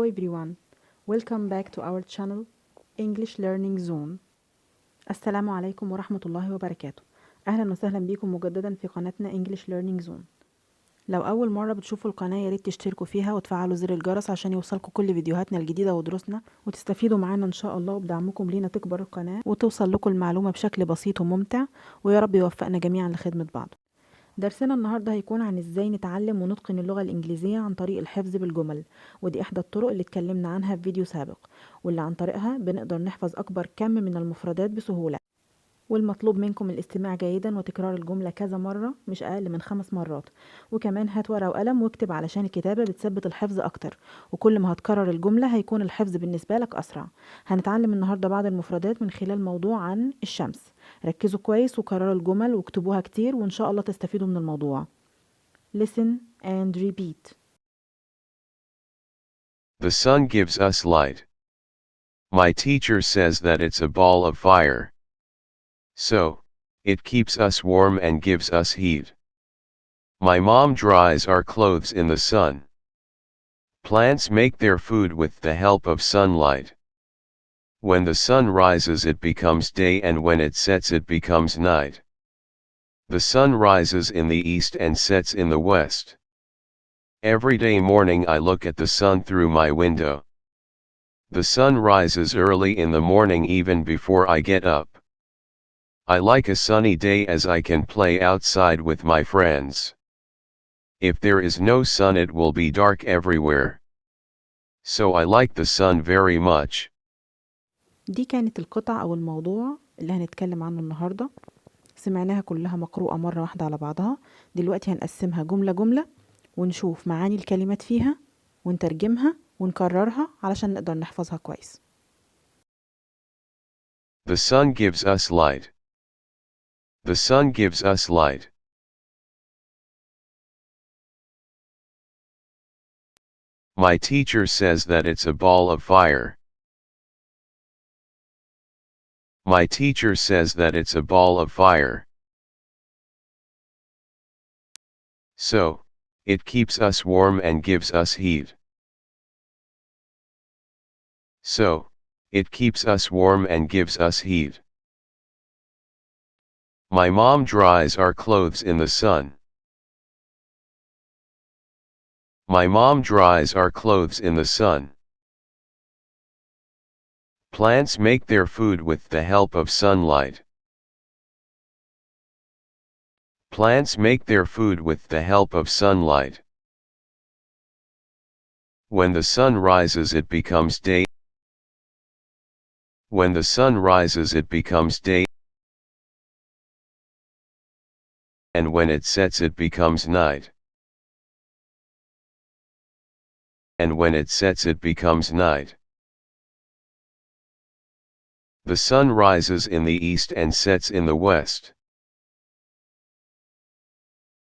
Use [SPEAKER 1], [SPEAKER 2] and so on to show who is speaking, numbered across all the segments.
[SPEAKER 1] everyone, welcome back to our channel English Learning Zone. السلام عليكم ورحمة الله وبركاته. أهلا وسهلا بكم مجددا في قناتنا English Learning Zone. لو أول مرة بتشوفوا القناة ياريت تشتركوا فيها وتفعلوا زر الجرس عشان يوصلكم كل فيديوهاتنا الجديدة ودروسنا وتستفيدوا معانا إن شاء الله، وبدعمكم لينا تكبر القناة وتوصل لكم المعلومة بشكل بسيط وممتع، ويا رب يوفقنا جميعا لخدمة بعض. درسنا النهاردة هيكون عن ازاي نتعلم ونتقن اللغة الإنجليزية عن طريق الحفظ بالجمل، ودي إحدى الطرق اللي اتكلمنا عنها في فيديو سابق، واللي عن طريقها بنقدر نحفظ أكبر كم من المفردات بسهولة. والمطلوب منكم الاستماع جيدا وتكرار الجملة كذا مرة، مش أقل من 5 مرات. وكمان هات ورقة وقلم واكتب علشان الكتابة بتثبت الحفظ أكتر، وكل ما هتكرر الجملة هيكون الحفظ بالنسبة لك أسرع. هنتعلم النهاردة بعض المفردات من خلال موضوع عن الشمس. ركزوا كويس وكرروا الجمل واكتبوها كتير، وإن شاء الله تستفيدوا من الموضوع. Listen and repeat.
[SPEAKER 2] The sun gives us light. My teacher says that it's a ball of fire. So, it keeps us warm and gives us heat. My mom dries our clothes in the sun. Plants make their food with the help of sunlight. When the sun rises it becomes day, and when it sets it becomes night. The sun rises in the east and sets in the west. Every day morning I look at the sun through my window. The sun rises early in the morning even before I get up. I like a sunny day as I can play outside with my friends. If there is no sun it will be dark everywhere. So I like the sun very much.
[SPEAKER 1] دي كانت القطع أو الموضوع اللي هنتكلم عنه النهاردة. سمعناها كلها مقروءة مرة واحدة على بعضها. دلوقتي هنقسمها جملة جملة ونشوف معاني الكلمات فيها ونترجمها ونكررها علشان نقدر نحفظها كويس.
[SPEAKER 2] The sun gives us light. The sun gives us light. My teacher says that it's a ball of fire. My teacher says that it's a ball of fire. So, it keeps us warm and gives us heat. So, it keeps us warm and gives us heat. My mom dries our clothes in the sun. My mom dries our clothes in the sun. Plants make their food with the help of sunlight. Plants make their food with the help of sunlight. When the sun rises it becomes day. When the sun rises it becomes day. And when it sets it becomes night. And when it sets it becomes night. The sun rises in the east and sets in the west.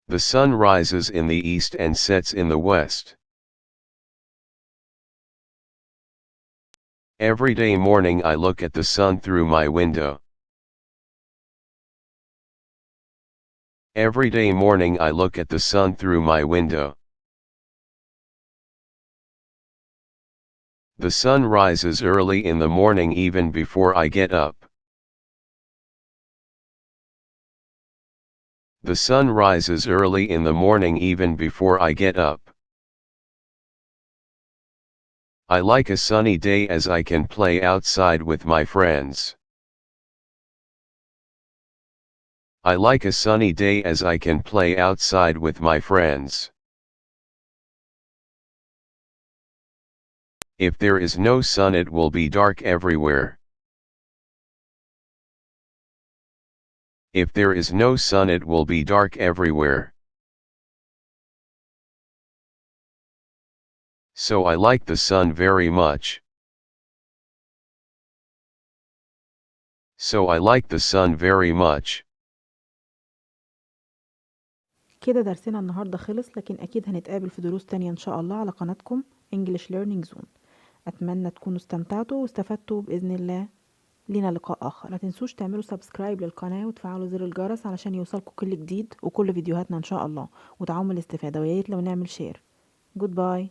[SPEAKER 2] The sun rises in the east and sets in the west. Every day morning I look at the sun through my window. Every day morning I look at the sun through my window. The sun rises early in the morning even before I get up. The sun rises early in the morning even before I get up. I like a sunny day as I can play outside with my friends. I like a sunny day as I can play outside with my friends. If there is no sun it will be dark everywhere. If there is no sun it will be dark everywhere. So I like the sun very much. So I like the sun very much.
[SPEAKER 1] كده درسنا النهاردة خلص، لكن أكيد هنتقابل في دروس تانية إن شاء الله على قناتكم English Learning Zone. أتمنى تكونوا استمتعتوا واستفدتوا بإذن الله. لينا لقاء آخر. لا تنسوش تعملوا سبسكرايب للقناة وتفعلوا زر الجرس علشان يوصلكم كل جديد وكل فيديوهاتنا إن شاء الله، وتعاونوا الاستفادة، وياريت لو نعمل شير. Goodbye.